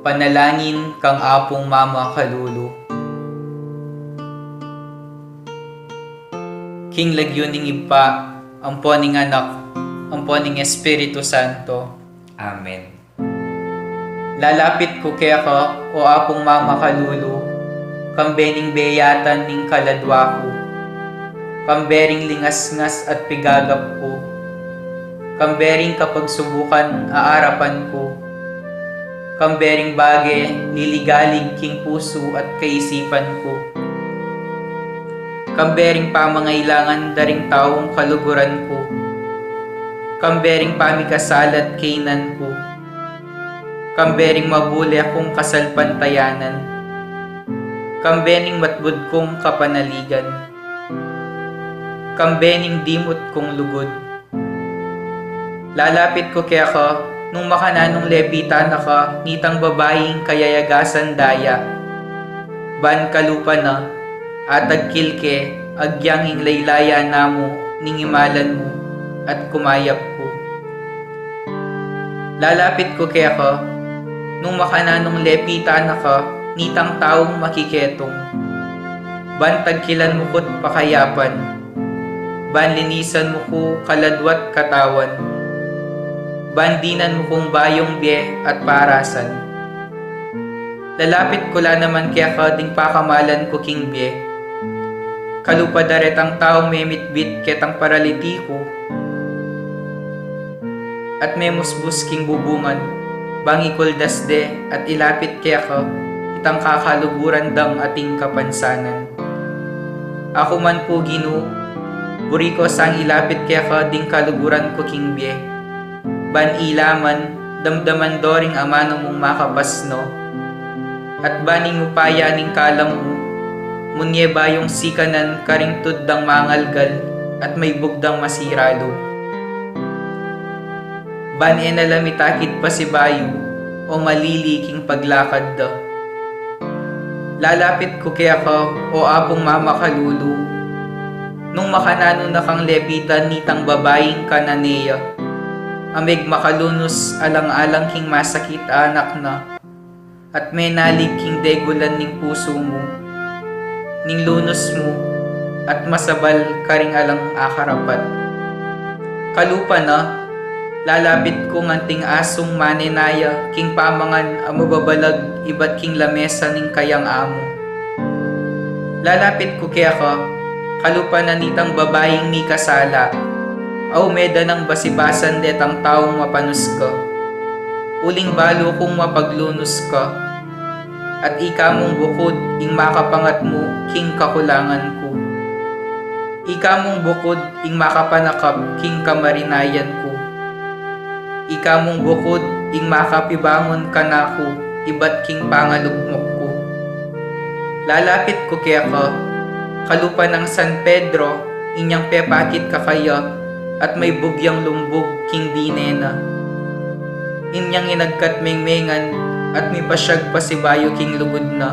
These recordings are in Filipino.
Panalangin kang Apong Mama Kalulu. King lagyuning ipa, amponing anak, amponing Espiritu Santo. Amen. Lalapit ko kaya ka, o Apong Mama Kalulu, kambening beyatan ning kaladwa ko, kambering lingasngas at pigagap ko, kambering kapag subukan aarapan ko, kambering bage liligalig king puso at kaisipan ko, kambering pamangailangan daring taong kaluguran ko, kambering pamikasalat kainan ko, kambering mabuli akong kasalpantayanan, kambening matbud kong kapanaligan, kambening dimot kong lugod. Lalapit ko kaya ka, nung makananong lebitan na ka, nitang babaeng kayayagasan daya. Ban kalupa na, atag kilke, agyanging laylaya namo, ningimalan mo, at kumayap ko. Lalapit ko kaya ka, nung makananong lepitan na ka, nitang taong makiketong. Ban tagkilan mo ko't pakayapan, ban linisan mo ko kaladwat katawan, bandinan mo kong bayong biye at parasan. Lalapit ko la naman kaya ka ding pakamalan ko king biye. Kalupadaret ang taong memitbit ketang paraliti ko, at memusbus king bubungan, bangi kuldasde at ilapit kaya ka, itang kakaluguran dang ating kapansanan. Ako man po Ginoo, buri ko sang ilapit kaya ka ding kaluguran ko king biye. Ban ilaman, damdaman doring amano mong makapasno, at baning upaya ning kalam mo, munye bayong sikanan karing tuddang mangalgal, at may bugdang masiralo. Ban enalamitakid pa si bayo, o maliliking paglakad da. Lalapit ko kaya ka, o Apong Mama Kalulu, nung makanano na kang lepitan nitang babaeng kananeya, amig makalunos alang-alang king masakit anak na, at may nalig king degulan ning puso mo, ning lunos mo, at masabal karing alang akarapat. Kalupa na, lalapit ko nganting asong manenaya, king pamangan amababalag ibat king lamesa ning kayang amo. Lalapit ko kaya ka, kalupa na nitang babaeng mi kasala, aw meda ng basibasan detang taong mapanus ka. Uling balo kong mapaglunos ka, at ika mong bukod ing makapangat mo king kakulangan ko. Ika mong bukod ing makapanakap king kamarinayan ko. Ika mong bukod ing makapibangon ka na ko, ibat king pangalugmok ko. Lalapit ko kaya ka, kalupa ng San Pedro, inyang pepakit kakaya, at may bugyang lumbog king dinena. Inyang inagkat mengmengan, at may pasyag pa si bayo king lugod na.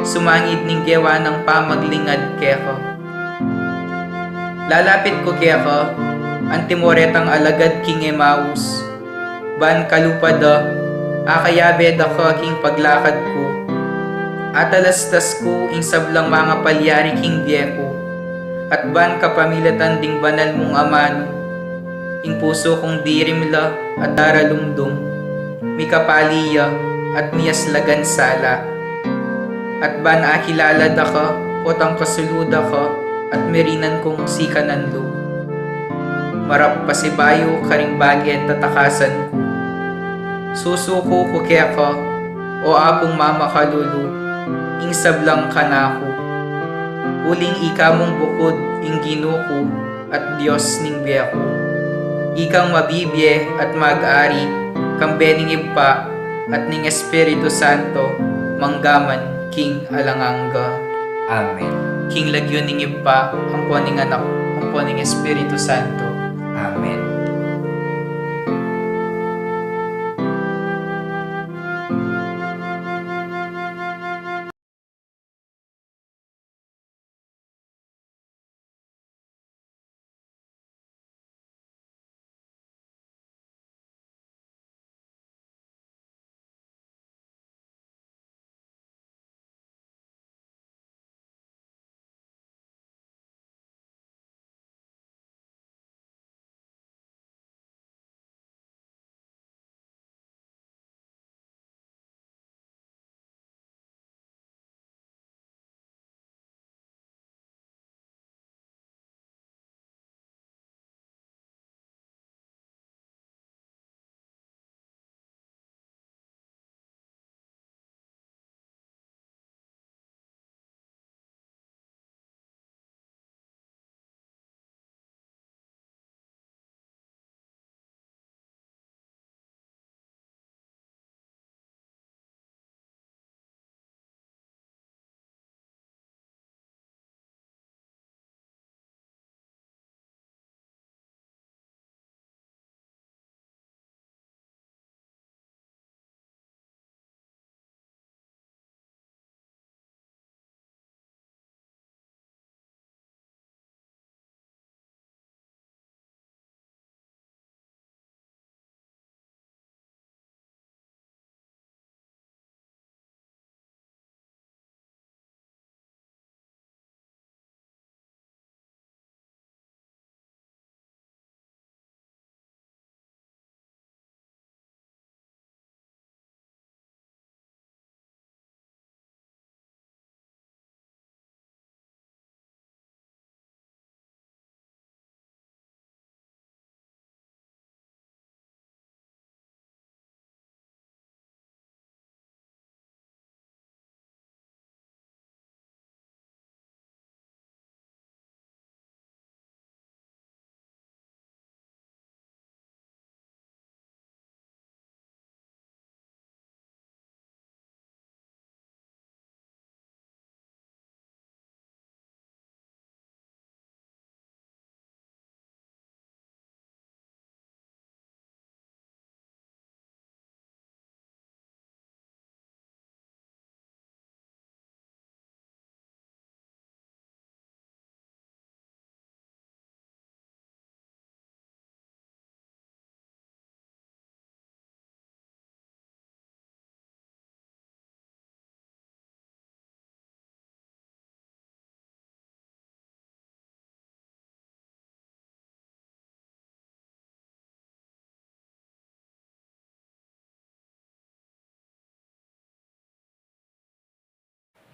Sumangid ning gewa ng pamaglingad kaya ka. Lalapit ko kaya ka, antimoretang alagad king Emmaus. Ban kalupada, akayabe da ka king paglakad ko. Atalastas ko ing sablang mga palyari king biyeko. At ban kapamilatan ding banal mong amano, ing puso kong dirimla at daralumdum, mikapaliya at miyaslagan sala. At ban akilala da ka, potang kasuluda ka, at merinan kong sikananlo. Marap pasibayo karing bagi at tatakasan ko. Susuko ko kaya ka, o Apong Mama Kalulu, ing sablang kanako. Uling ika mong bukod ing Ginuko at Diyos ning biyako. Ikang mabibye at mag-ari, kambening ipa at ning Espiritu Santo, manggaman king alanganga. Amen. King lagyo ning ipa, amponing anak, amponing Espiritu Santo. Amen.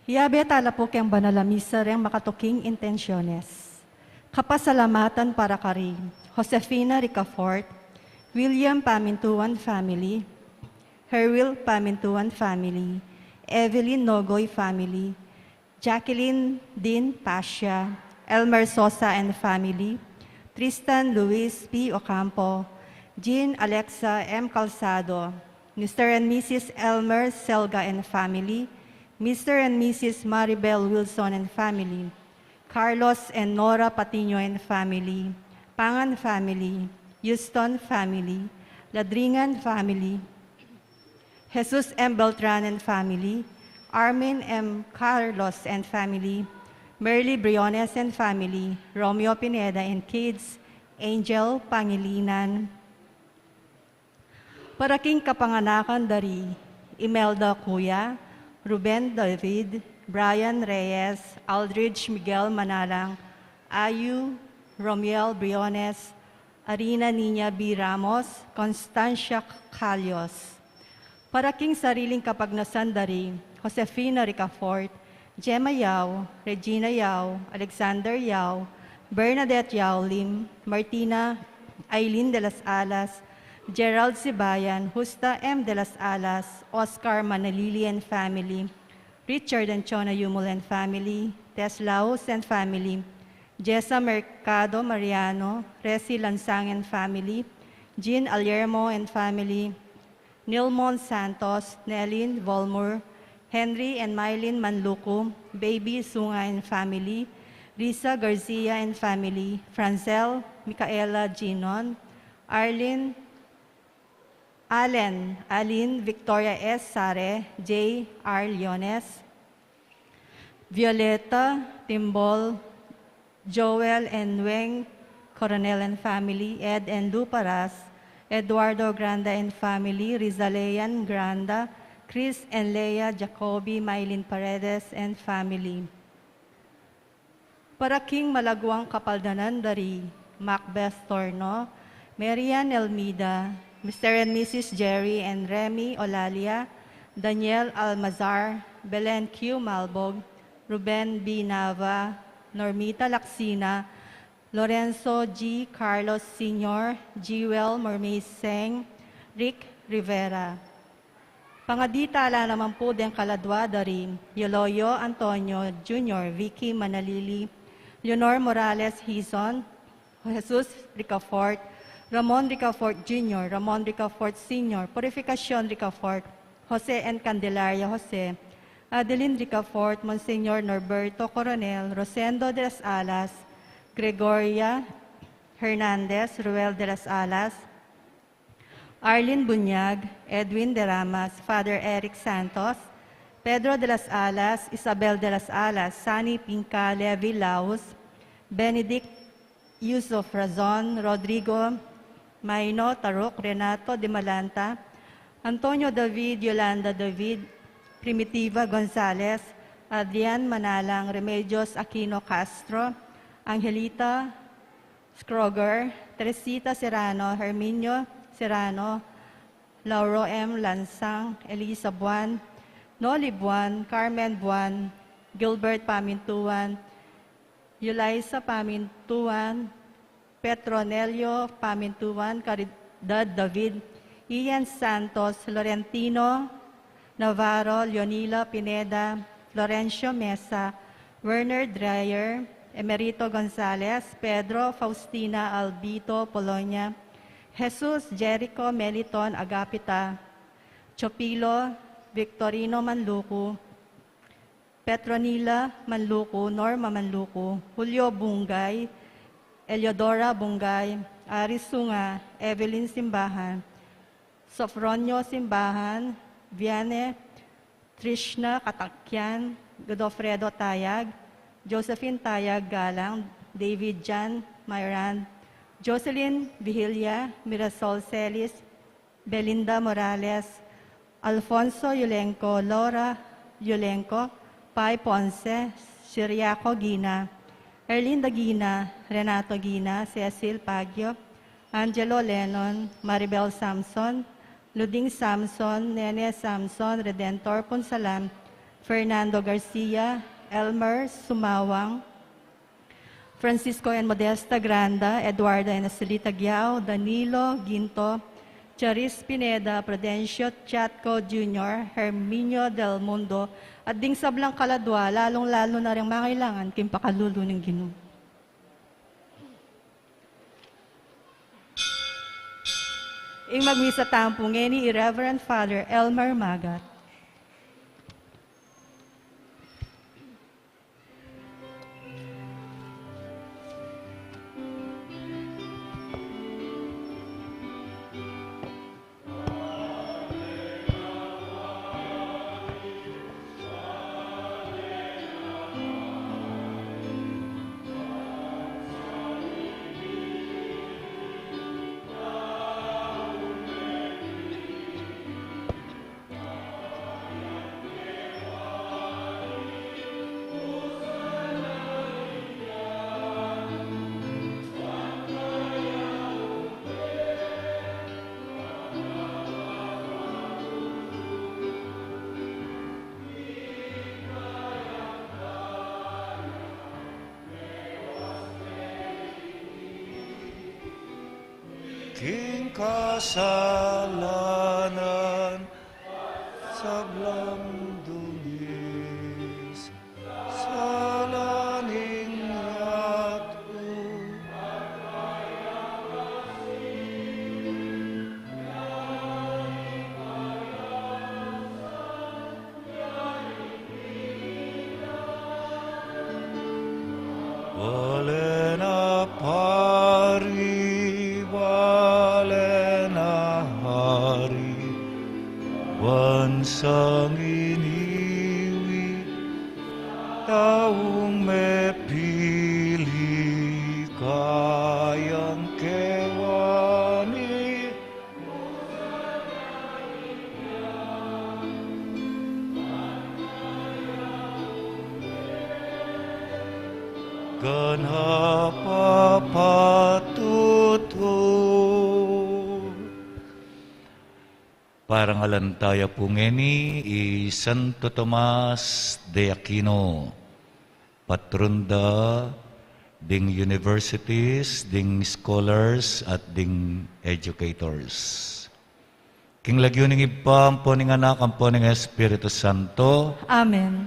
Hiyabe tala po kang banalamisa rin makatuking intensyones. Kapasalamatan para kari Josefina Ricafort, William Pamintuan family, Herwil Pamintuan family, Evelyn Nogoy family, Jacqueline Dean Pasha, Elmer Sosa and family, Tristan Luis P. Ocampo, Jean Alexa M. Calzado, Mr. and Mrs. Elmer Selga and family, Mr. and Mrs. Maribel Wilson and family, Carlos and Nora Patino and family, Pangan family, Houston family, Ladringan family, Jesus M. Beltran and family, Armin M. Carlos and family, Merly Briones and family, Romeo Pineda and kids, Angel Pangilinan. Paraking kapanganakan dari Imelda Cuya, Ruben David, Brian Reyes, Aldridge Miguel Manalang, Ayu Romiel Briones, Arina Nina B. Ramos, Constancia Calios. Paraking sariling kapagnasan dari Josefina Ricafort, Gemma Yao, Regina Yao, Alexander Yao, Bernadette Yao Lim, Martina Aileen de las Alas, Gerald Sibayan, Justa M. de las Alas, Oscar Manalili and family, Richard and Chona Yumul and family, Tess Laos and family, Jessa Mercado Mariano, Resi Lansang and family, Jean Alermo and family, Nilmon Santos, Nelin Volmur, Henry and Mylene Manluco, Baby Sunga and family, Risa Garcia and family, Francel, Micaela Ginon, Allen, Victoria S. Sare, J. R. Leones, Violeta Timbol, Joel and Weng Coronel and family, Ed and Lu Paras, Eduardo Granda and family, Rizalean Granda, Chris and Leia Jacoby, Mylene Paredes and family. Paraking Malaguang Kapaldanan dari Macbeth Torno, Marian Elmida, Mr. and Mrs. Jerry and Remy Olalia, Daniel Almazar, Belen Q. Malbog, Ruben B. Nava, Normita Laksina, Lorenzo G. Carlos Sr., Jewel Mormeseng, Rick Rivera. Pangaditala naman po din kaladwa dari Yoloyo Antonio Jr., Vicky Manalili, Leonor Morales Hizon, Jesus Ricafort, Ramon Ricafort Jr., Ramon Ricafort Sr., Purificacion Ricafort, Jose N. Candelaria Jose, Adeline Ricafort, Monsignor Norberto Coronel, Rosendo de las Alas, Gregoria Hernandez, Ruel de las Alas, Arlene Bunyag, Edwin de Ramas, Father Eric Santos, Pedro de las Alas, Isabel de las Alas, Sani Pinca Levi Laos, Benedict Yusuf Razon, Rodrigo Maino Tarok, Renato de Malanta, Antonio David, Yolanda David, Primitiva Gonzalez, Adrian Manalang, Remedios Aquino Castro, Angelita Scroger, Teresita Serrano, Herminio Serrano, Lauro M. Lansang, Elisa Buan, Noli Buan, Carmen Buan, Gilbert Pamintuan, Yulaisa Pamintuan, Petronelio Pamintuan, Caridad David, Ian Santos, Laurentino Navarro, Leonila Pineda, Florencio Mesa, Werner Dreyer, Emerito Gonzalez, Pedro Faustina Albito Polonia, Jesus Jericho Meliton Agapita, Chopilo Victorino Manluco, Petronila Manluco, Norma Manluco, Julio Bungay, Eliodora Bungay, Aris Sunga, Evelyn Simbahan, Sofronio Simbahan, Viane Trishna Katakyan, Godofredo Tayag, Josephine Tayag Galang, David Jan Mayran, Jocelyn Vigilia, Mirasol Celis, Belinda Morales, Alfonso Yulenco, Laura Yulenco, Pai Ponce, Siriaco Gina, Erlinda Gina, Renato Gina, Cecil Pagio, Angelo Lennon, Maribel Samson, Luding Samson, Nene Samson, Redentor Punsalam, Fernando Garcia, Elmer Sumawang, Francisco and Modesta Granda, Eduardo and Acelita Giao, Danilo Ginto, Charis Pineda, Prudencio Chatco Jr., Herminio Del Mundo, at ding sablang kaladwa, lalong-lalo na rin makailangan kim pakalulo ng Ginoo. Ing magmisa tampong ni Reverend Father Elmer Magat. King kasalanan sa blandungis, sa laning yatu. Wala na pari, wala na hari, wansang iniwi, taong may pili, kayang kewani. Ganha papatuto. Parang alantaya pungeni i Santo Tomas de Aquino, patronda ding universities, ding scholars at ding educators. King lagyo ning ipam po ning anak ang po ning Espiritu Santo, Amen.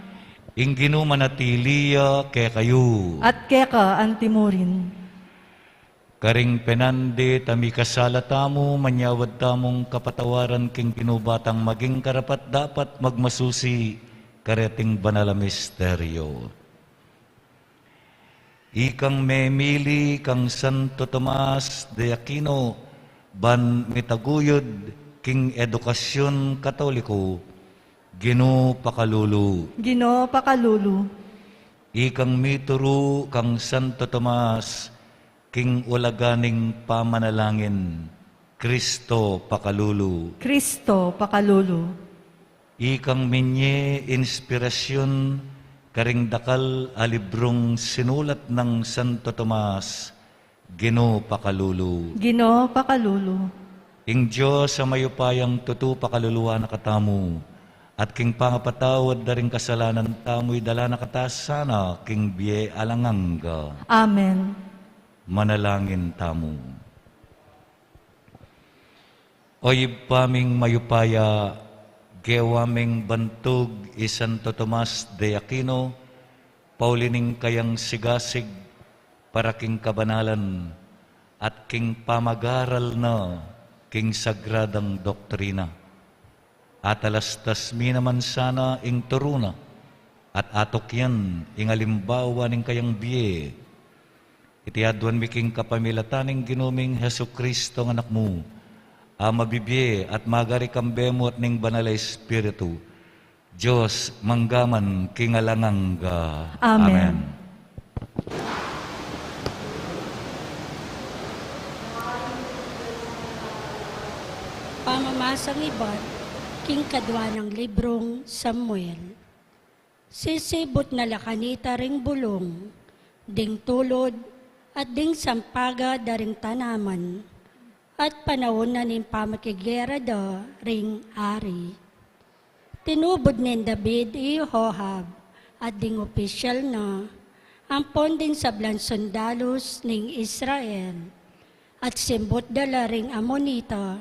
ing ginumanatiliya kay kayo. At keka antimurin. Karing penande tami kasala tamo, manyawad tamong kapatawaran king pinubatang maging karapat dapat magmasusi kareting banal a misteryo. Ikang memili kang Santo Tomas de Aquino, ban mitaguyod king edukasyon katoliko, Ginoo pakalulu. Ginoo pakalulu. Ikang mituro kang Santo Tomas, king ulaganing pamanalangin, Kristo pakalulu. Kristo pakalulu. Ikang minye inspirasyon, karing dakal a librong sinulat ng Santo Tomas, Ginoo pakalulu. Ginoo pakalulu. Ing Diyos sa mayupayang tutu pakaluluwa na katamu, at king pangapatawad da ring kasalanan tamo'y dala na katasana, king biye alanganga. Amen. Manalangin tamo. Oy paming mayupaya, gewaming bantog i Santo Tomas de Aquino, paulining kayang sigasig para king kabanalan at king pamagaral na king sagradang doktrina. At alastas mi naman sana ing turuna at atok yan ing alimbawa ning kayang biye. Itiadwan mi king kapamilataning ginuming Hesu Kristo ng anak mo, mabibiye at magari kambemo at ning banal Espiritu, Diyos manggaman king alanganga. Amen. Pamamasang iban, king kadwa ng librong Samuel. Sisibot na lakanita ring bulong, ding tulod at ding sampaga daring tanaman, at panahon na ning pamakigera da ring ari. tinubod ni David Hohab at ding opisyal na ang ponding sa blan sundalos ning Israel at simbot dala ring Amonita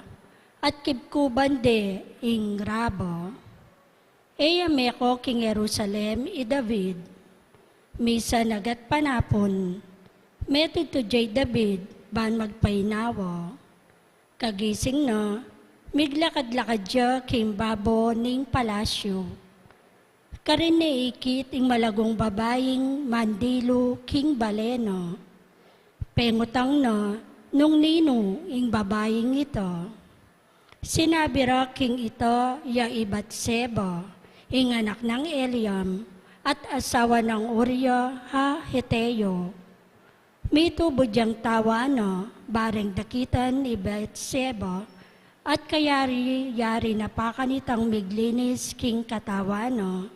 at kibkuban de ing Rabo. Eya meko king Jerusalem i David, misa nagat panapon, metod to J. David ban magpainawa. Kagising na, miglakad-lakad siya king babo ning palasyo. Karin ni ikit ing malagong babaeng mandilo king baleno. Pengutang na nung nino ing babaeng ito. Sinabi ra king ito ya Batseba, ing anak ng Eliam at asawa ng Uriah ha Heteo. Mitubod yang tawa na bareng dakitan ni Batseba at kayari-yari na pakanitang miglinis king katawana.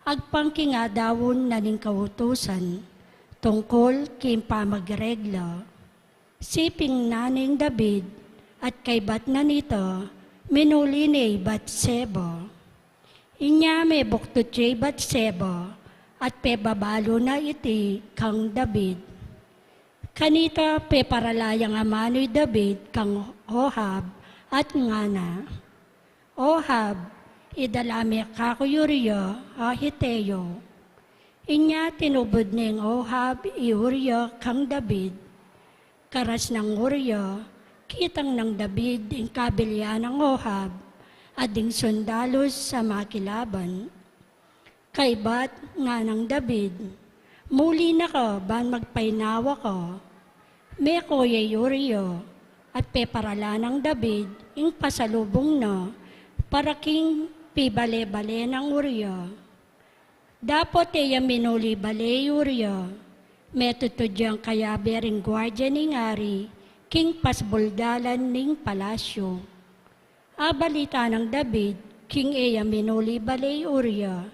Agpangking adawon na ning kautusan, tungkol king pamagregla. Siping naning David, at kay bat na nito, minuli ni Batseba. Inya may buktot siya Batseba, at pebabalo na iti kang David. Kanita peparalayang amano'y David kang Ohab at ngana. Ohab, idalami kako Uriah a Heteo. Inya tinubod ning Ohab i Uriah kang David. Karas ng Uriah, kitang ng David ing kabilya ng Ohab, ading sundalos sa makilaban. Kaibat nga ng David, muli na ka ban magpainawa ka. Meko yay Uriah, at peparala ng David ing pasalubong na, para king pibale-bale ng Uriah. Dapot eya minuli bale Uriah, metutudyang kaya bering gwardya ning ari, king pasbuldalan ning palasyo. Abalita ng David, king eya minuli bale Uriah,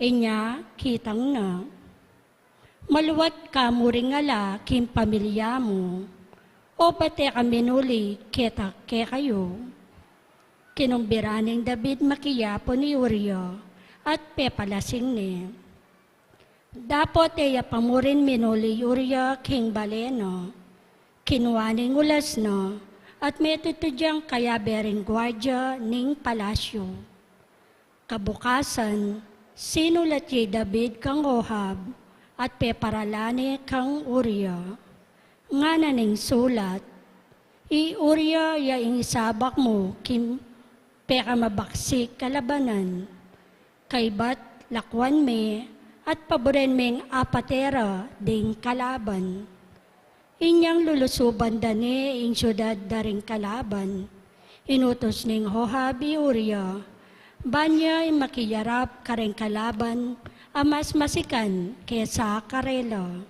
inya kitang na. Maluwat ka mo ring ala king pamilya mo, o pati ka minuli kita ke kayo. Kinumbira ng David makiyapo ni Uriah at pepalasing ni. Dapot eya pamurin minuli Uriah king baleno. Kinuha ning ulas no at metutudyang kaya bering gwardya ning palasyo. Kabukasan, sinulat ni David kang Ohab at peparalani kang Uriah. Nga na ning sulat, i Uriah ya ing isabak mo kim peka mabaksik kalabanan, kaybat lakwan me at paboren meng apatera ding kalaban. Inyang lulusuban dani ing syudad daring kalaban, inutos ning Ohab i Uriah, banya ay makiyarap kareng kalaban, amas masikan kesa karela.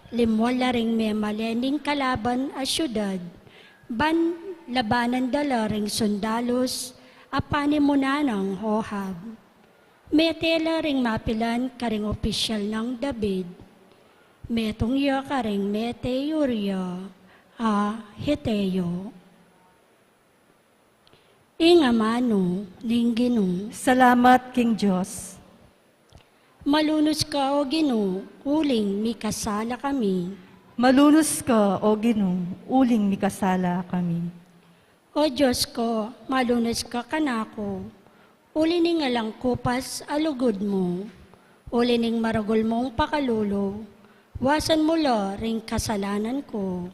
Limwala ring me malening kalaban a syudad, ban labanan dala ring sundalos, apani mo na ng Ohab. Metela ring mapilan karing opisyal ng David. Metong iya karing mete Uriah a Heteo. Ingamano ning Ginoo. Salamat, King Diyos. Malunos ka o Ginoo, uling mikasala kami. Malunos ka, O Ginoo, uling mikasala kami. O Diyos ko, malunos ka kanako, uli ning alang kupas alugod mo, uli ning maragol mong pakalulo, wasan mo lo ring kasalanan ko,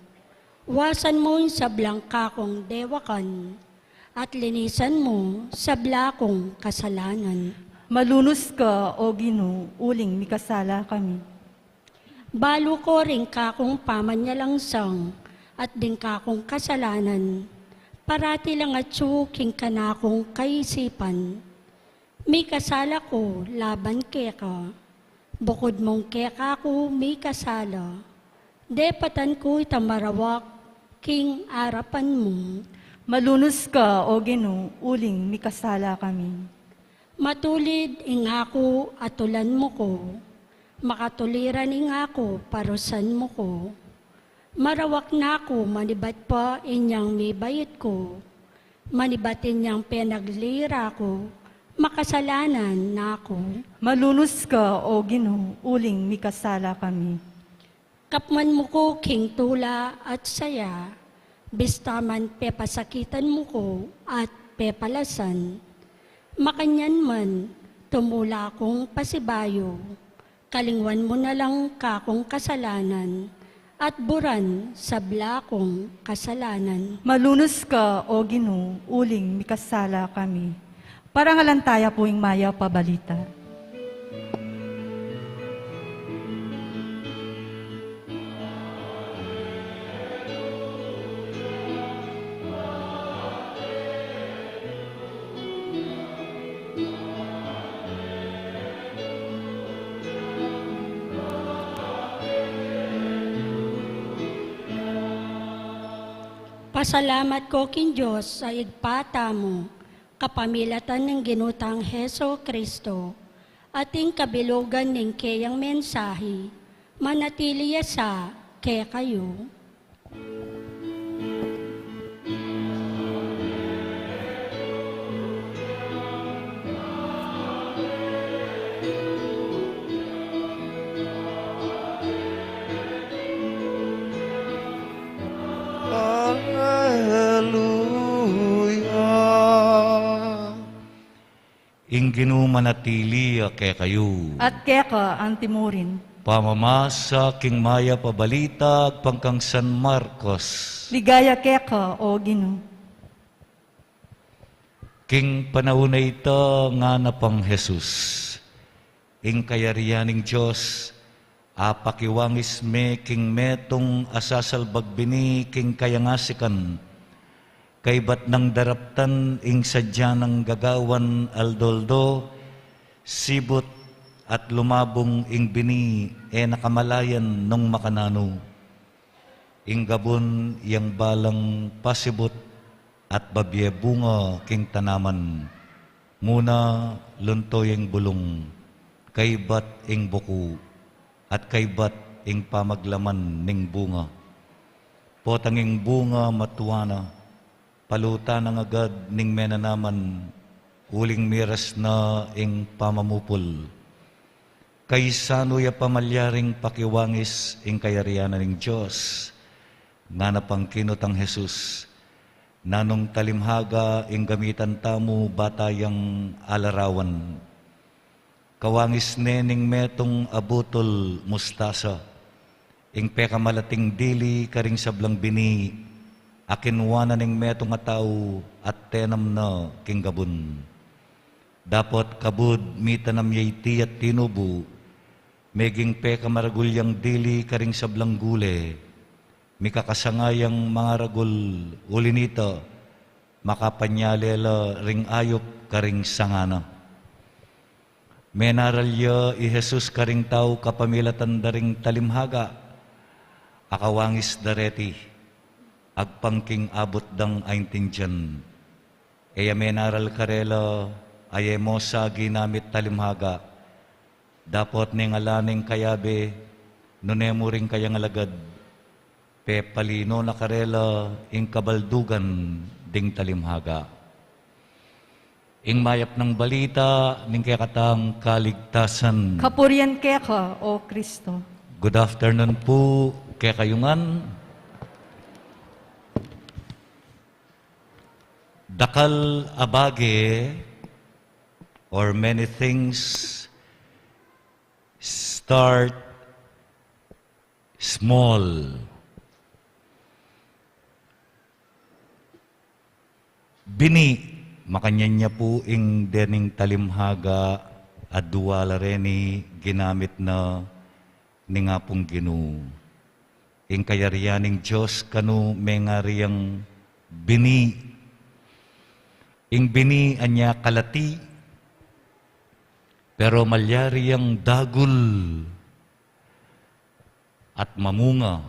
wasan mo sa blangkakong dewakan, at linisan mo sa blakong kasalanan. Malunos ka, O Ginoo, uling mikasala kami. Balo ko ring kakong pamanyalangsang, at ding kakong kasalanan, parati lang at suking kanakong kaisipan. May kasala ko, laban keka. Bukod mong keka ko, may kasala. Depatan ko itamarawak, king arapan mo. Malunos ka, O Ginoo, uling mikasala kami. Matulid ing ako atulan mo ko. Makatuliran ing ako parusan mo ko. Marawak na ako, manibat pa inyang may bayit ko. Manibat inyang penaglira ko, makasalanan na ako. Malunos ka, O Ginoo, uling mikasala kami. Kapman mo ko king tula at saya, bistaman pepasakitan mo ko at pepalasan. Makanyan man, tumula kong pasibayo, kalingwan mo na lang kakong kasalanan, at buran sa blakong kasalanan. Malunos ka, O Ginoo, uling mikasala kami. Parangalantaya poing maya pabalita. Pasalamat ko kin Diyos sa igpata mo, kapamilatan ng ginutang Heso Kristo, ating kabilugan ng kayang mensahe, manatili sa kaya kayo. Hallelujah. Ing manatili kay kayo. At keka ang timurin. Pamamasa king maya pabalita pangkang San Marcos. Ligaya keka, O Ginoo. King panahon na ito nga na pang Jesus. Ing kayarianing Diyos, apakiwangis me king metong asasalbagbini king kayangasikan. Kay bat nang daraptan ing sadya ng gagawan aldoldo, sibot at lumabong ing bini nakamalayan nung makanano. Ing gabon yang balang pasibot at babye bunga king tanaman. Muna luntoy ing bulong, kay bat ing buko, at kay bat ing pamaglaman ning bunga. Potanging bunga matuana, paluta ng agad ning menanaman, uling miras na ing pamamupol. Kay sano ya pamalyaring pakiwangis ing kayarianan ning Diyos, nga napang kinutang Jesus, nanong talimhaga ing gamitan tamo batayang alarawan. Kawangis nening metong abutol mustasa, ing pekamalating dili karing sablang bini, akinwana ning metong atao at tenam na king gabun. Dapot kabud mitanam yayti at tinubo, meging pekamaragulyang dili karing sablang gule, mikakasangayang mga ragul ulinita, makapanyalela ring ayop karing sangana. Menaralya i Jesus karing tao kapamilatan daring talimhaga, akawangis dareti, agpangking abot dang aintindyan. Eya menaral karela, aye mo sa ginamit talimhaga, dapot ning alaning kayabe, nunemo ring kayang alagad, pepalino na karela ing kabaldugan ding talimhaga. Ing mayap ng balita ning kakatang kaligtasan. Kapurian keka, O Kristo. Good afternoon po kay kayungan. Dakal abage or many things start small. Bini, makanyan niya po ing dening talimhaga at duwala reni ginamit na ni nga pong Ginoo. Ing kayarianing Diyos kanu mengariyang bini. Ing bini anya kalati, pero malyariyang dagul at mamunga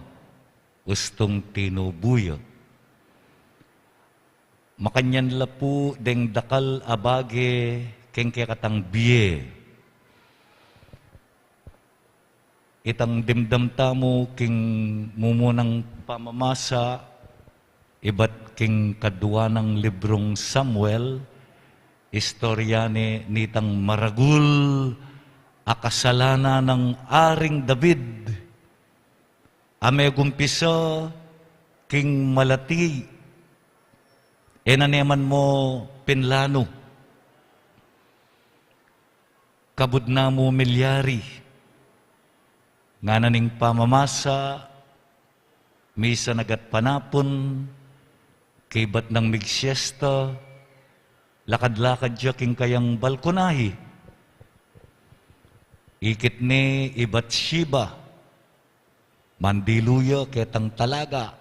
ustong tinubuyo. Makanyan la po deng dakal abage keng katang biye. Itang dimdam tamo king mumunang pamamasa, iba't king kadwa ng librong Samuel, istoryane nitang maragul akasalana ng Aring David. Ame gumpisa king malati. Enaneman mo pinlano. Kabud na mo milyari. Nga naning pamamasa, misa nagat panapon, kibat ng migsiesta, lakad-lakad siya king kayang balkonahi. Ikit ni ibat Shiba, mandiluya ketang talaga.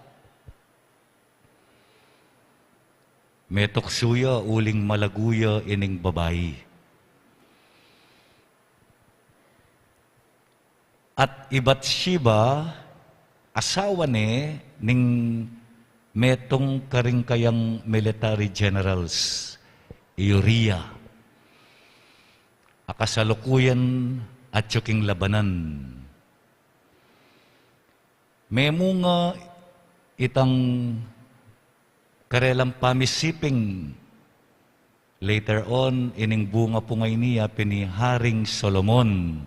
Metoksuya uling malaguya ining babayi. At ibat Shiba, asawa ni ning metong karing kayang military generals, Uriah. Akasalukuyan at tsuking labanan. Memo nga itang karelang pamisiping later on ining bunga pungay niya pini Haring Solomon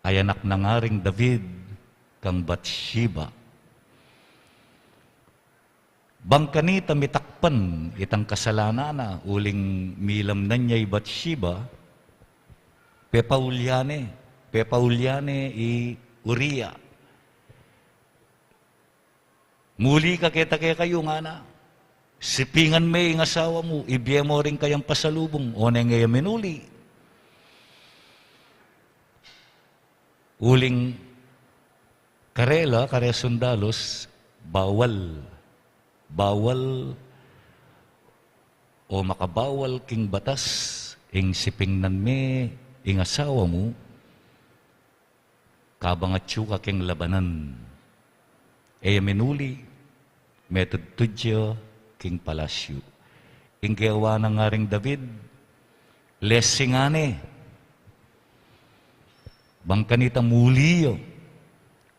ay anak ng Haring David kang Bathsheba. Bangkanita mitakpan itang kasalanana uling milam na niya'y Bathsheba, Pepaulyane i Uriah. Muli ka kita kaya kayo nga na. Sipingan may ng asawa mo, ibiya mo rin kayang pasalubong, o na ngayon minuli. Uling kare sundalos, bawal o makabawal king batas, ing sipingnan me, ing asawa mo, kabangatsu ka king labanan. E minuli, metudtudyo king palasyo. Ing gawa ng Haring David, lesingane, bangkanita muliyo,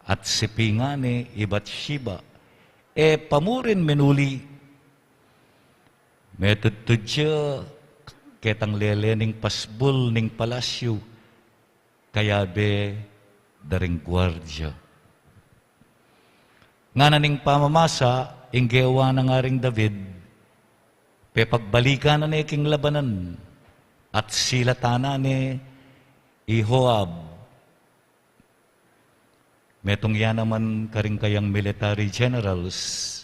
at sipingane ibat Shiba. E pamurin minuli, metudtudyo ketang lelening pasbul ning palasyo, kaya be daring gwardya. Nga naning pamamasa, inggewa ng Haring David, pepagbalikan na ni king labanan, at silatana ni Ihoab. Metong yan naman karing kayang military generals,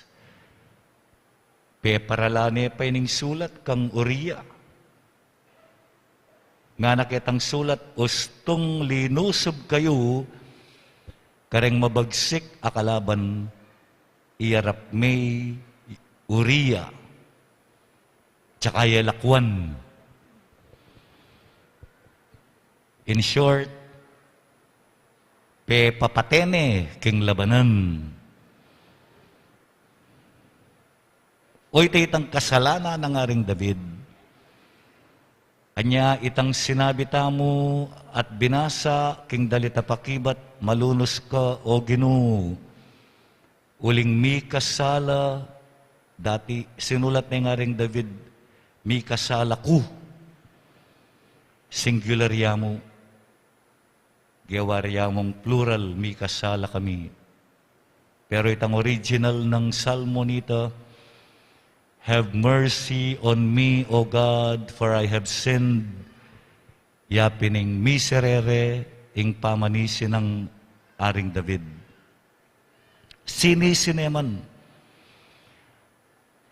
peparalane pa ining sulat kang Uriah. Nga nakitang sulat, ustong linusob kayo, kareng mabagsik akalaban, iarap may Uriah, tsaka yalakwan. In short, papatene king labanan. Oy itang kasalanan ng Haring David. Anya itang sinabi tamo at binasa king dalita pakibat, malunos ka o Ginoo. Uling mi kasala, dati sinulat ng Haring David, mi kasala ku. Singular yamo, gawar yamong plural, mi kasala kami. Pero itang original ng salmo nito, have mercy on me, O God, for I have sinned. Yapining miserere, ing pamanisi ng Haring David. Sinisineman.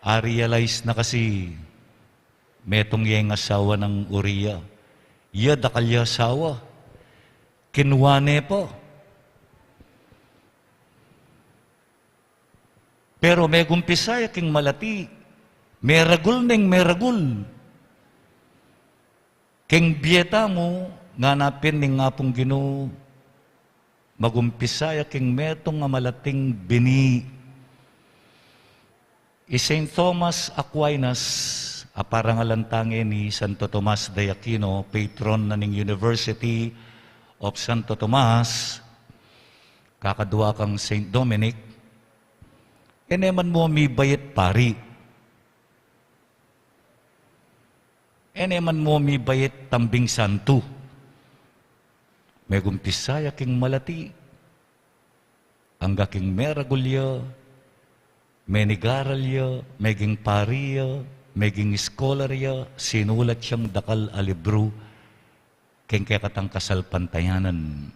Realize na kasi metong yung asawa ng Uriah. Ya dakalya asawa. Kinuwane po. Pero may gumpisaya king malati. Meragul ning meragul. King biyeta mo, nganapin ning ngapong Ginoo, magumpisaya king metong nga malating bini. St. Thomas Aquinas, aparangalantangi ni Santo Tomas de Aquino, patron na ning University of Santo Tomas, kakadua kang St. Dominic, eneman mo mi bayit pari. Ene man mo mi bayit tambing santo. May gumpisaya king malati. Angga king meragulya, may nigaralya, may ging pariya, may ging scholarya, sinulat siyang dakal a libro, king kekatang kasalpantayanan.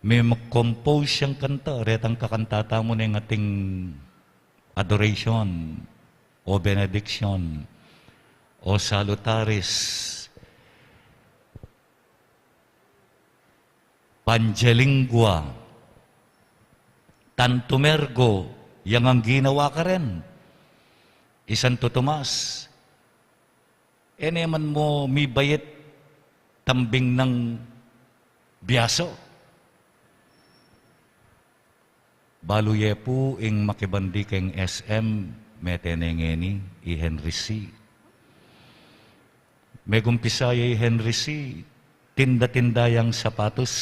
May mag-compose siyang kanta, retang kakantata mo na yung ating adoration, o benediction, o salutaris, panjalingua, tantumergo, yang ang ginawa ka rin. Isanto Tomas, man mo mi bayit tambing ng biyaso. Baluye po ing makibandi keng SM, metenengeni, i Henry C. Megumpisaya i Henry C, tinda-tindayang sapatos.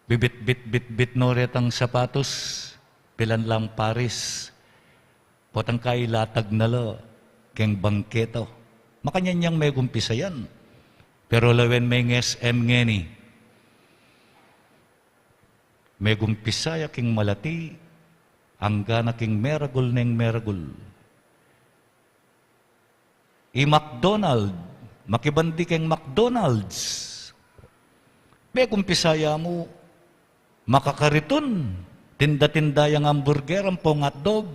Bibit-bit-bit-bit no retang sapatos, pilan lang paris. Potang kailatag na lo, keng bangketo. Makanyanyang megumpisayan. Pero lawen may SM ngeni, megumpisaya king malati, angga king meragul neng meragul. I McDonald, makibandi keng McDonald's. Megumpisaya mo, makakariton, tinda-tinda yung hamburger, ang pong hotdog.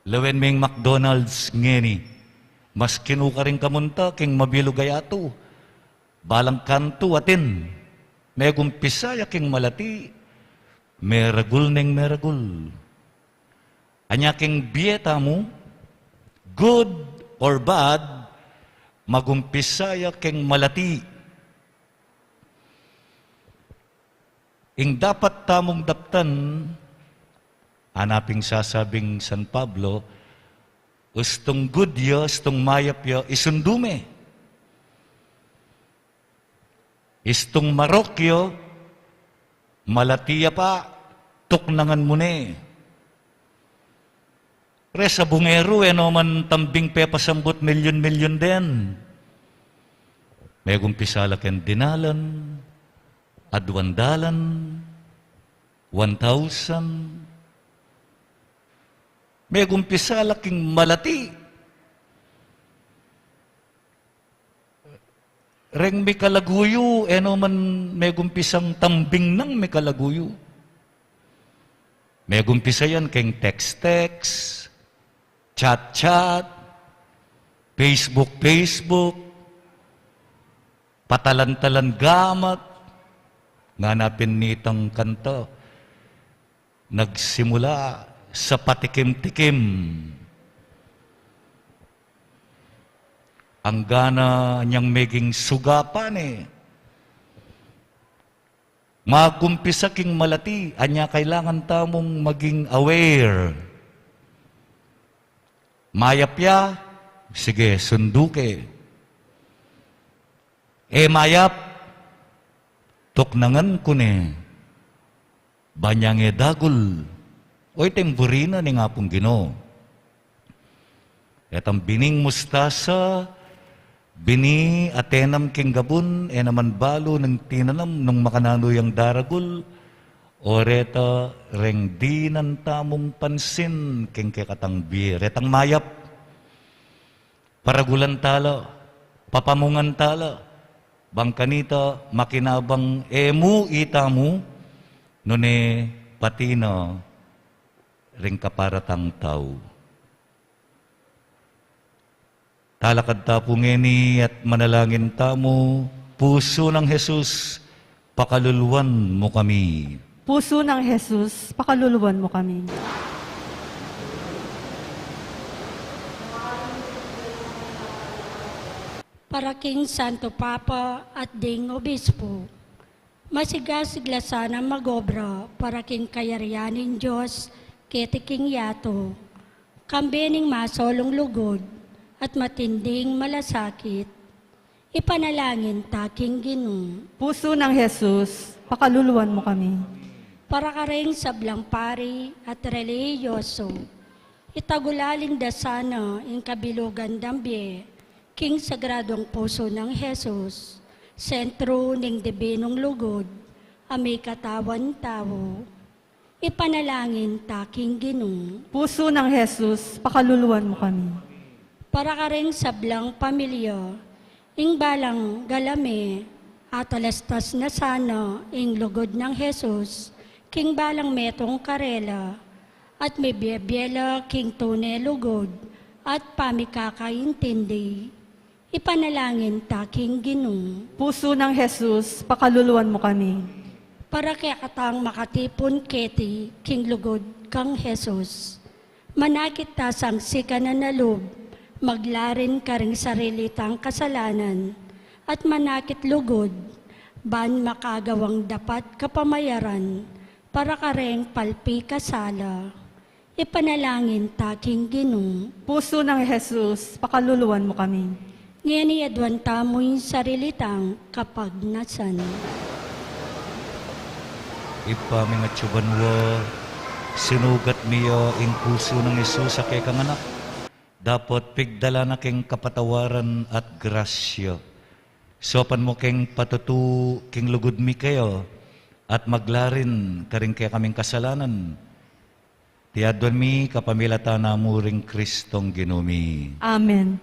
Lawen may McDonald's ngeni, mas kinuka rin kamunta, king mabilo gayato, balang kanto atin, may gumpisaya king malati, meragul neng meragul. Anya king biyeta mo, good or bad, magumpisaya king malati. Ing dapat tamong daptan, hanaping sasabing San Pablo, ustong good ya, ustong mayap ya, isundume. Istong marokyo, malatiya pa, tuknangan mo ne. Resa bungero, no man tambing pepasambot milyon-milyon din. May gumpisala ken dinalan, adwandalan, 1,000. May gumpisala king malati. Reng may kalaguyo, eno man may gumpisang tambing ng may kalaguyo. May gumpisayan keng text-text, chat-chat, Facebook, patalan-talan gamat, nganapin nitang kanta, nagsimula sa patikim-tikim. Ang gana niyang meging sugapan Magumpisa king malati, anya kailangan tamong maging aware. Mayapya, sige, sunduke. Mayap, tuknangan ko banyang dagul. Oy temburina ni nga pong Ginoo. Etang bining mustasa, bini atenam king gabun, naman balo ng tinanam nung makanano yung daragul, oreta reng di ng tamong pansin king kekatang bir. Retang mayap, paragulan tala, papamungan tala, bangkanita makinabang emu itamu, nune patina ring kaparatang tao. Talakad tapo ngeni at manalangin tamo, puso ng Jesus, pakaluluwan mo kami. Puso ng Jesus, pakaluluwan mo kami. Para King Santo Papa at Ding Obispo, masigasigla sana magobra para king kayarianin Diyos, ketiking yato, kambening masolong lugod, at matinding malasakit, ipanalangin taking Ginoo. Puso ng Jesus, pakaluluwan mo kami. Para ka rin sa pari at reliyoso, Itagulalin da sana in kabilugan dambye, king sagradong puso ng Jesus, sentro ning dibinong lugod, amay katawan tao. Ipanalangin taking Ginoo. Puso ng Jesus, pakaluluwan mo kami. Para ka rin sablang pamilya, ing balang galame, at alastas na sana ing lugod ng Jesus, king balang metong karela, at may biyabiyela king tune lugod, at pamikakaintindi. Ipanalangin taking Ginoo. Puso ng Jesus, pakaluluwan mo kami. Para kaya katang makatipon keti king lugod kang Jesus. Manakit tasang sika na nalub, maglarin ka ring sarili tang kasalanan, at manakit lugod, ban makagawang dapat kapamayaran, para ka ring palpi kasala. Ipanalangin taking Ginoo. Puso ng Jesus, pakaluluwan mo kami. Ngayon iadwan tamo'y sarili tang kapag nasan. Ipaming at subanwa, sinugat miyo ing puso ng Isus sa kekang anak. Dapat pigdala na king kapatawaran at grasya. Sopan mo king patutu king lugod mi kayo, at maglarin karing kaya kaming kasalanan. Tiadwan mi kapamilata na muring Kristong ginumi. Amen.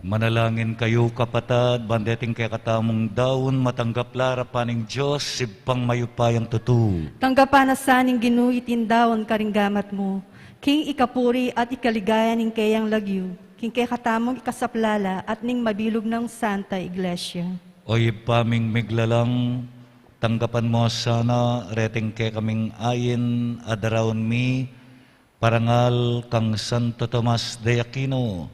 Manalangin kayo kapatad, bandeting kay katamong daon, matanggap lara paning Diyos, sibpang mayupayang tutu. Tanggapan na saning ginuitin daon karinggamat mo. King ikapuri at ikaligaya ning kayang lagyu. King kay katamong ikasaplala at ning mabilog ng Santa Iglesia. Oy paming miglalang, tanggapan mo sana, reting kay kaming ayin, adaraon mi, parangal kang Santo Tomas de Aquino,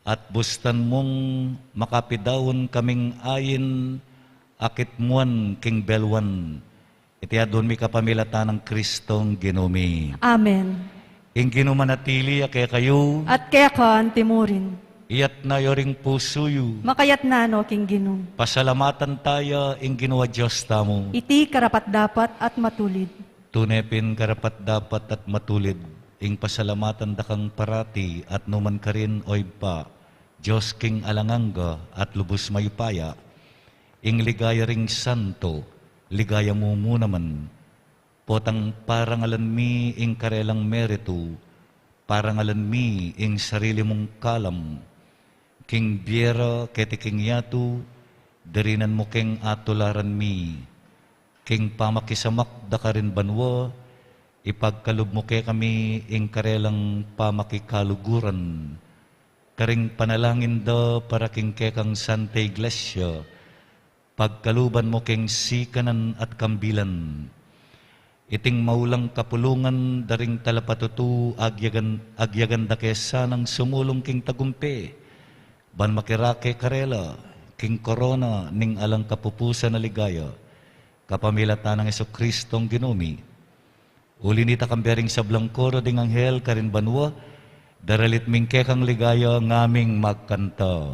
at bustan mong makapidawon kaming ayin, akit muan king belwan. Itiadon mi kapamilata ng Kristong ginumi. Amen. Ing ginumanatili kaya kayo, At kaya ka timurin. iyat na yoring pusuyo. Makayat na no king ginum. Pasalamatan tayo ing ginawa Diyos tamo. Iti karapat dapat at matulid. Tunepin karapat dapat at matulid. Ing pasalamatan dakang parati at numan ka rin oy pa. Diyos king alanganga at lubos mayupaya. Ing ligaya ring santo, ligaya mo muna man. Potang parangalan mi ing karelang merito, parangalan mi ing sarili mong kalam. King biera keti king yatu, derinan mo king atularan mi. King pamakisamak da ka rin banwa, ipagkalub mo ke kami ing karelang pamakikaluguran. Karing panalangin da para king kekang Santa Iglesia, pagkaluban mo king sikanan at kambilan. Iting maulang kapulungan daring talapatutu agyagan da kesa ng sumulong king tagumpe, ban makirake karela, king korona ning alang kapupusan na ligaya, kapamilatan ng Kristong ginumi. Uli nita kambering sa blangkoro ding anghel karin banwa, daralit mingke kang ligaya ngaming magkanta.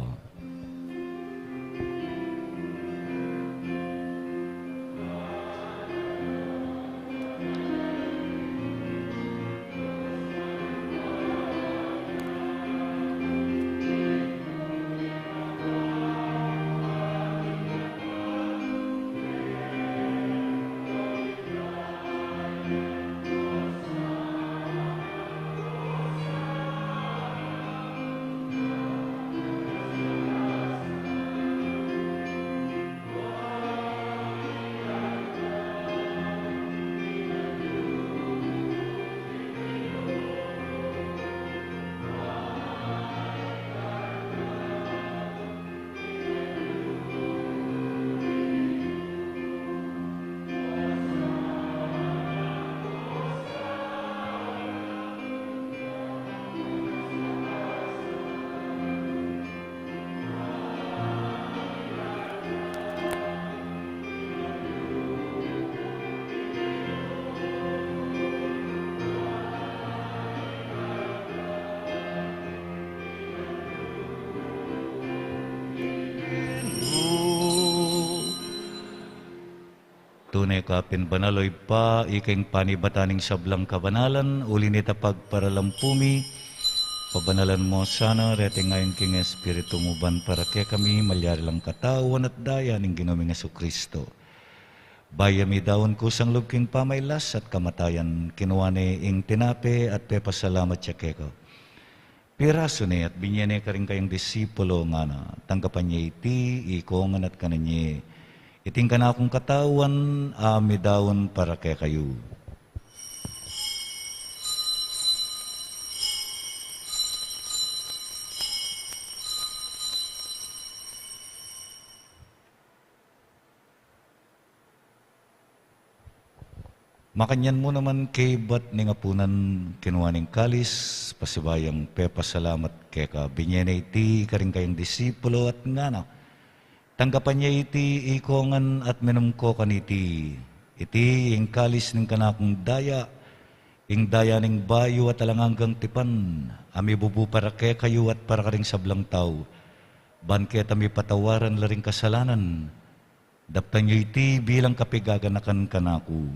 Tunay ka pinbanaloy pa, iking panibataning sablang kabanalan, uli nita pagparalampumi, pabanalan mo sana, reting ngayon king Espiritu mo ban para kaya kami malyari lang katawan at daya ng ginaming Kristo. Bayami daon ko sang loob king pamaylas at kamatayan, kinuwane ing tinape at pepasalamat siya keko. Piraso ni at binyane ka rin kayong disipulo nga na, tanggapan niya iti, ikongan at kananye, iting ka na akong katawan, amidawon para kay kayo. Makanyan mo naman kay bat ni ngapunan kinuwaning kalis, pasibayang pepasalamat kay ka, binyene iti ka rin kayong disipulo at ngana. Tanggapan niya iti ikongan at minum ko kaniti. Iti ing kalis ng kanakong daya, ing daya ning bayo at alanganggang tipan, ami bubu para kay kayo at para karing sablang tao. Ban kaya tami patawaran laring kasalanan, daptan niyo iti bilang kapigaganakan kanaku.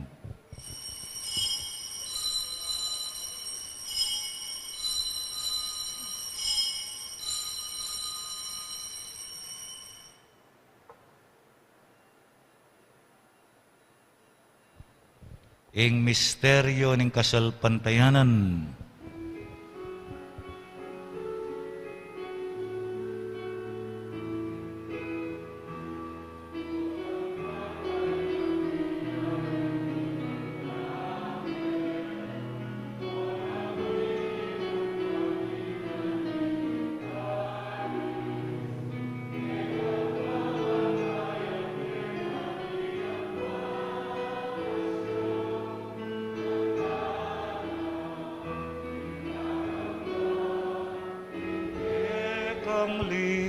Ing misteryo ng kasalpantayanan. Ang ligaya.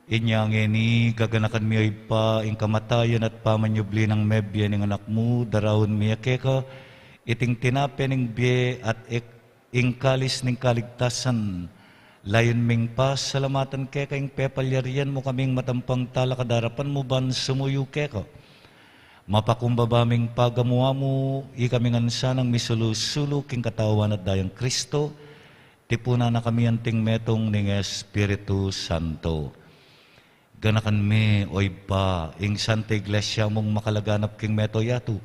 Inyang ini gaganakan mi ay pa ing kamatayan at pamanyubli ng mebya ng anak mo, darawon mi akeka, iting tinape ng biye at ing kalis ng kaligtasan. Layon ming pa, salamatan keka ing pepalyarian mo kaming matampang talakadarapan mo ban sumuyo keka. Mapakumbabaming pagamuha mo, ikaming ansanang misulu-sulu king katawan at dayang Kristo, tipuna na kami anting metong ning Espiritu Santo. Ganakan me, oy pa, ing Santa Iglesia mong makalaganap king meto yato,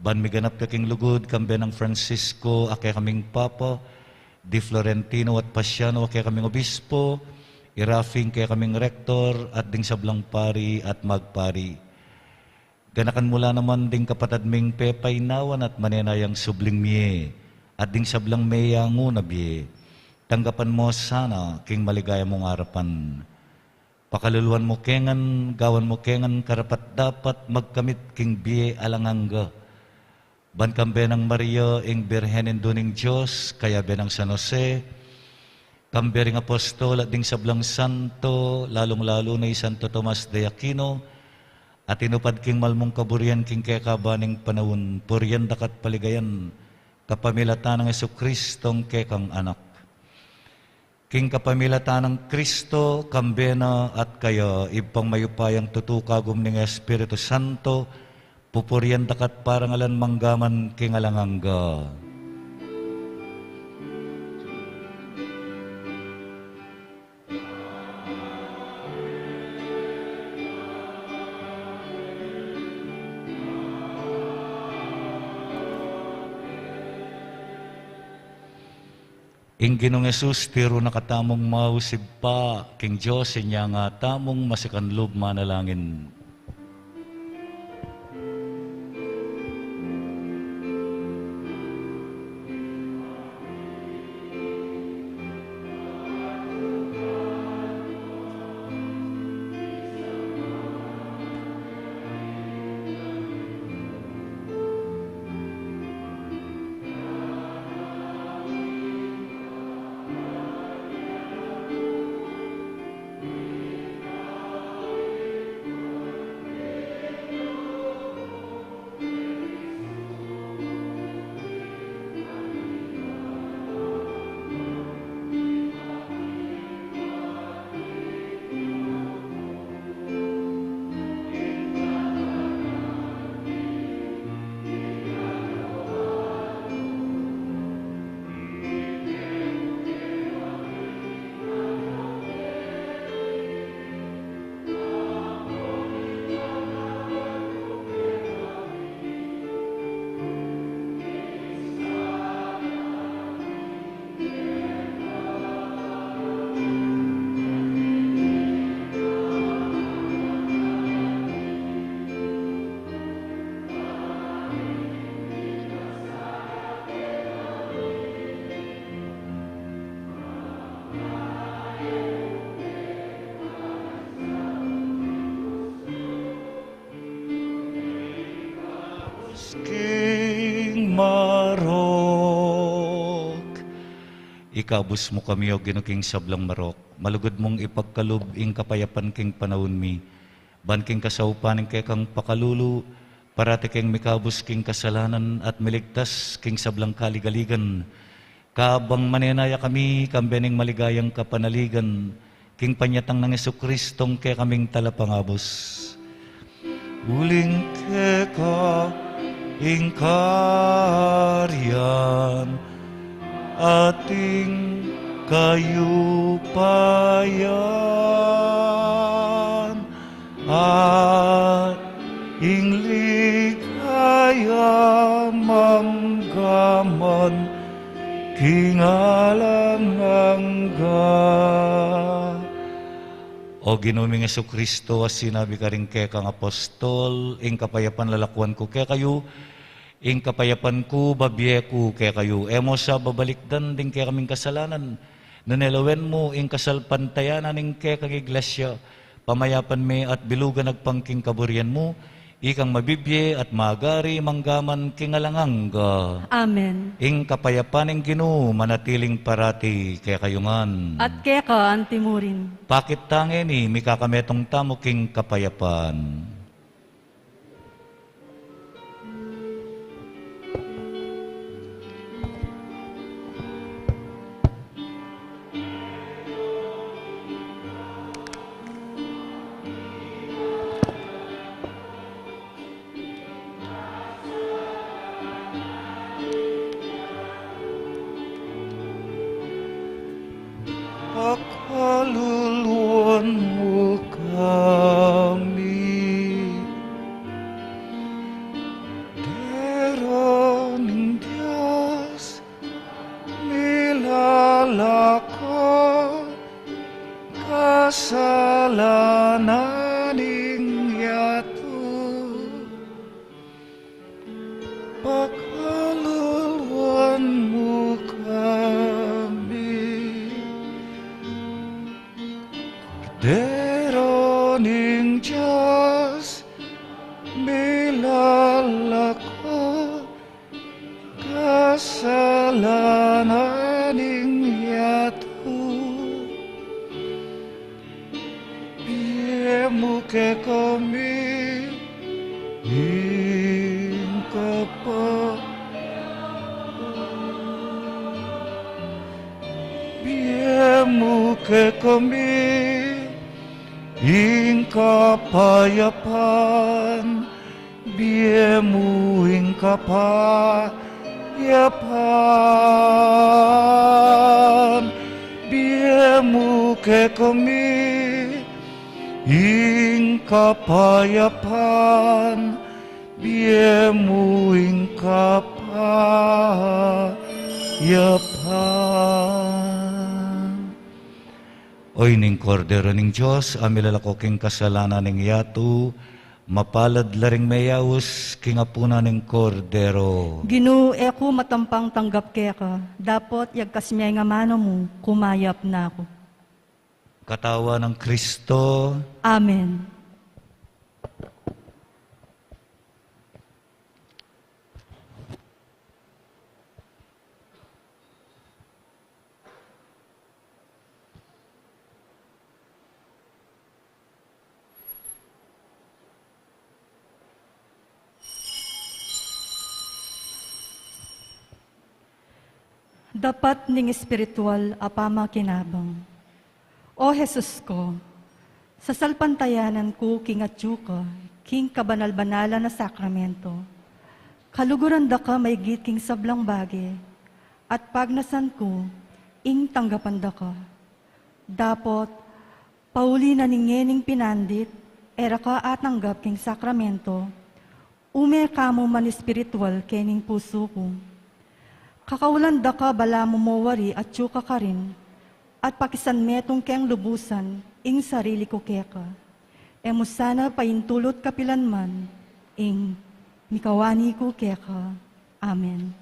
ban mi ganap ka king lugod, kambe ng Francisco, ake kaming Papa, Di Florentino at Pasiano, ake kaming Obispo, irafing kaya kaming Rektor, at ding sablang pari at magpari. Ganakan mula naman ding kapatad ming pepay nawan at manenayang subling miye at ding sablang meyango na biye. Tanggapan mo sana king maligaya mong harapan. Pakaluluan mo kengan, gawan mo kengan karapat dapat magkamit king biye alangangga. Ban kambe ng Maria ing Birhenin Duning Diyos, kaya benang San Jose, Kambering apostol at ding sablang santo, lalong-lalo na Santo Tomas de Aquino, at inupad king malmong kaburian king kekabaning panahon, puryan dakat paligayan, kapamilatan ng Jesucristong kekang anak. King kapamilatan ng Kristo, kambena at kaya, ipang mayupayang tutukagom ng Espiritu Santo, pupuryan dakat parangalan manggaman king alangangga. Ing Ginong Jesus, tiro nakatamong mausib pa, king Diyos, inya nga tamong masikanlog manalangin. King Marok, ikabus mo kami o ginuking sablang Marok, malugod mong ipagkalub ing kapayapan king panahon mi, ban king kasaupaning kay kang pakalulu, parati king mikabus king kasalanan at miligtas king sablang kaligaligan, kabang manenaya kami kambening maligayang kapanaligan, king panyatang ng Jesucristong kay kaming talapangabos. Uling keka ing karyan ating kayupayan at ing ligaya manggaman kingalangangga. O Ginoong Jesucristo, as sinabi ka rin kay kang apostol, ing kapayapan lalakwan ko kay kayo, ing kapayapan ko babye ko kay kayo. Emo sa babalikdan din kay kaming kasalanan, nanelawen mo ing kasalpantayanan ing kay kang iglesia, pamayapan me at bilugan nagpangking kaburian mo, ikang mabibye at magari manggaman kingalangangga. Amen. Ing kapayapan ing Ginoo manatiling parati kay kayungan. At keka antimurin. Pakit tangi ni mikakametong tamo king kapayapan. Pakaluluan mo kami, Deroning Diyos, nilalako, kasalananing yato, pakaluluan mo kami. Deroning Diyos, milalako, kasalanan yato. pa. Biemu ke kami ing kapayapaan, biemu ing kapayapaan, biemu ke kami ing kapayapaan, biemu ing kapayapaan. Oy ning kordero ning Diyos, amilalako king kasalanan ning yatu, mapalad laring mayaus, king apuna ning kordero. Ginoo, eko matampang tanggap keka. Dapot yagkasmiyay nga mano mo, kumayap na ako. Katawa ng Kristo, Amen. Dapat ning espiritual apama kinabang. O Jesus ko, sa salpantayanan ko king atyu ka, king kabanal-banala na sakramento, kaluguran da ka may git king sablang bagi, at pagnasan ko, ing tanggapan da ka. Dapot, pauli na ningening pinandit, era ka atanggap king sakramento, ume kamo man espiritual kening puso ko. Kakaulan da ka bala mo mawari at tsuka ka rin, at pakisan metong keng lubusan, ing sarili ko keka. Emo sana paintulot kapilan man, ing mikawani ko keka. Amen.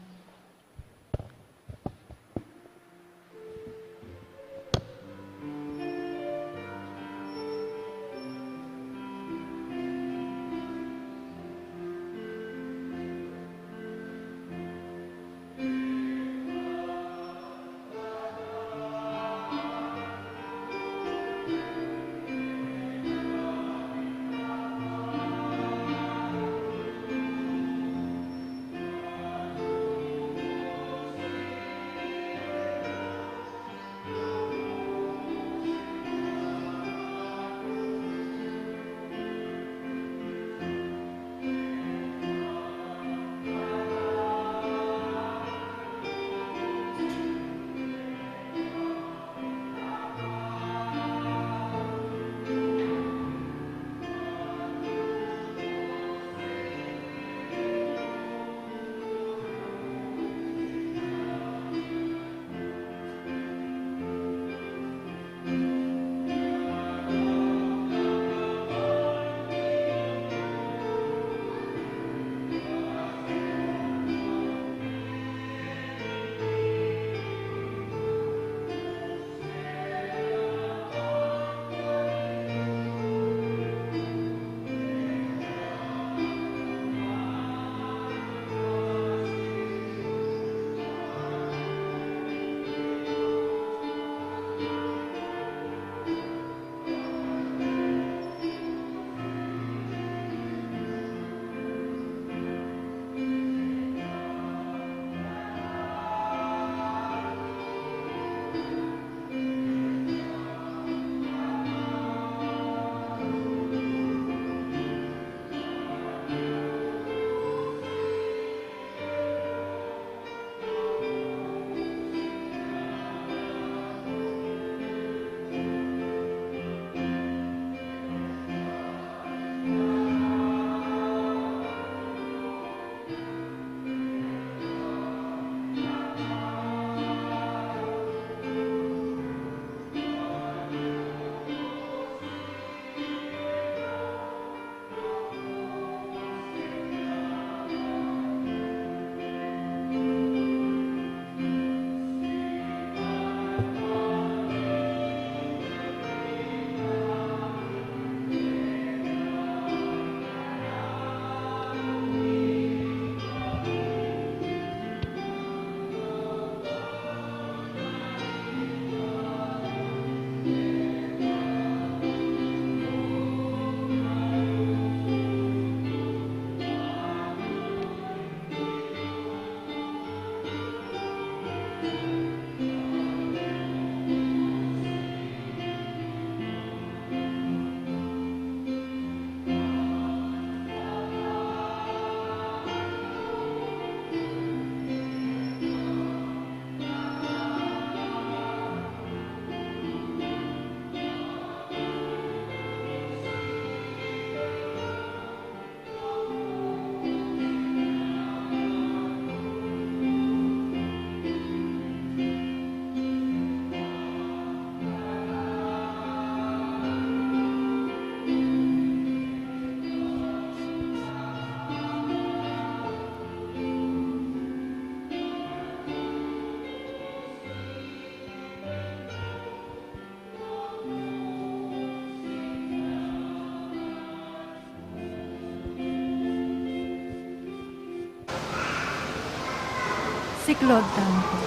Siklod tanto.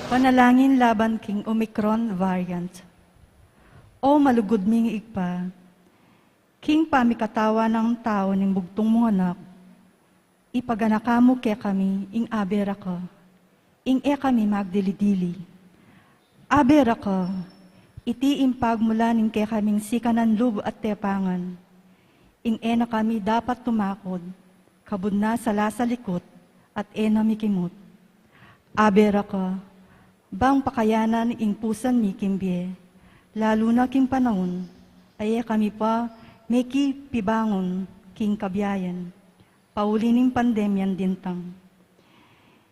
Panalangin laban king Omicron variant. O malugod ming igpa, king pamikatawa ng tao ning bugtong mga anak, ipaganakamo kaya kami ing abera ka, ing kami magdili-dili. Abera ka, iti impag mula ning kaya kaming sikanan lub at tepangan, ing na kami dapat tumakod, kabud na sala sa likot, at mikimot. Abera ka, bang pakayanan ing pusan mi kimbye, lalo na king panahon, ay kami pa meki pibangon king kabiyayan, paulining pandemyan dintang.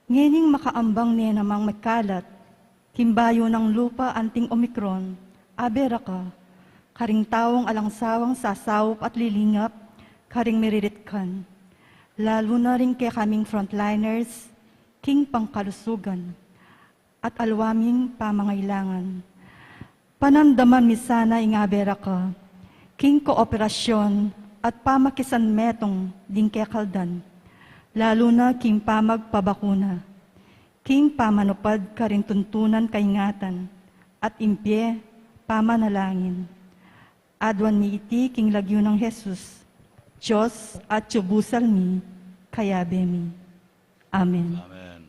Ngening makaambang niya namang magkalat, kimbayo ng lupa anting Omicron, abera ka, karing taong alangsawang sasawop at lilingap, karing meriritkan, lalo na rin kaya kaming frontliners, king pangkalusugan, at alwaming pamangailangan. Panamdaman mi sana ingabera ka, king kooperasyon at pamakisan metong ding kekaldan, lalo na king pamagpabakuna, king pamanupad ka rin tuntunan kaingatan, at impye pamanalangin. Adwan mi iti king lagyo ng Jesus, Diyos at tiyubusal mi, kayabe mi. Amen. Amen.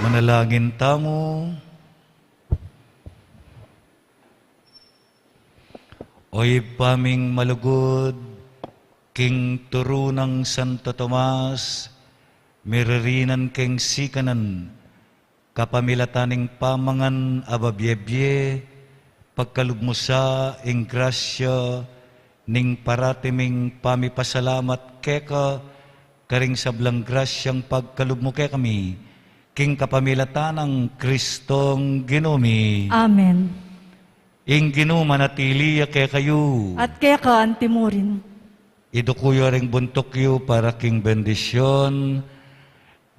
Manalangin tamo. Oy paming malugod, king turo ng Santo Tomas, miririnan keng sikanan, kapamilataning pamangan ababyebye, pagkalugmusa ing grasya, ning paratiming pamipasalamat keka, karing sablang grasyang pagkalugmo ke kami, king kapamilatan ng Kristong Ginumi. Amen. Ing Ginuma natiliya kaya kayo. At kaya ka antimurin. Idukuyo ring buntok yu para king bendisyon.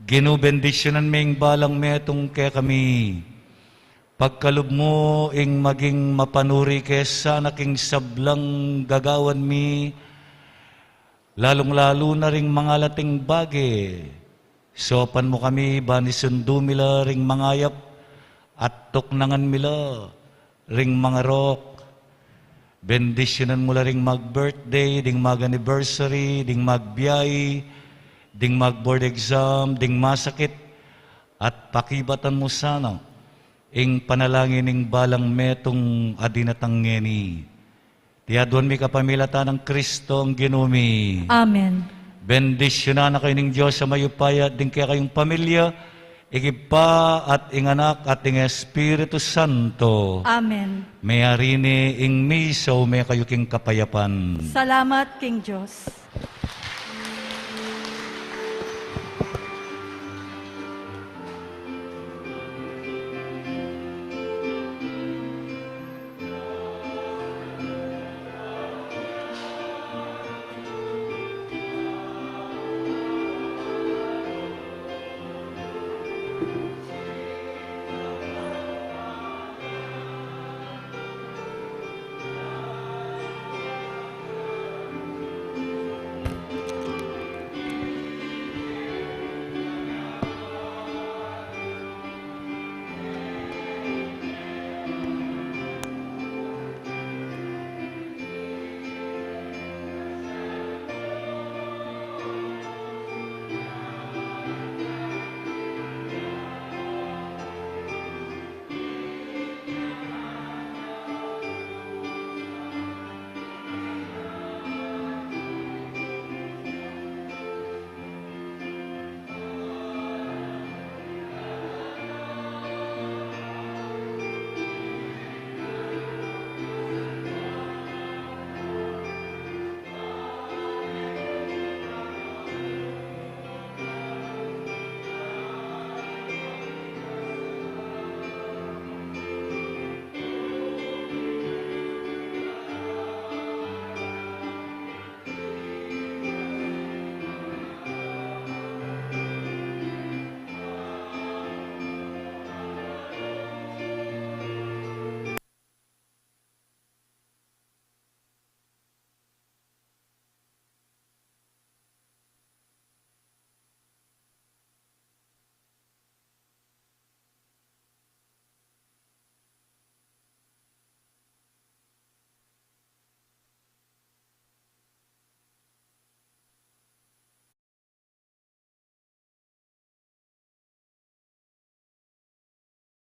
Ginubendisyonan ming balang metong kaya kami. Pagkalub mo ing maging mapanuri kesa na king sablang gagawan mi. Lalong-lalo na ring mga lating bage. Sopan mo kami banisundu mila ring mangayap at tuknangan mila ring mga rok. Bendisyonan mo la ring mag-birthday, ding mag-anniversary, ding mag-biyay, ding mag-board exam, ding masakit, at pakibatan mo sana ing panalangin ing balang metong adinatang ngeni. Tiadwan mi kapamilata ng Kristo ang Ginumi. Amen. Bendisyonan na kayo ng Diyos sa mayupaya, ding kaya kayong pamilya, igipa at inganak at ing Espiritu Santo. Amen. May arini ing miso, may kayo king kapayapan. Salamat, King Diyos.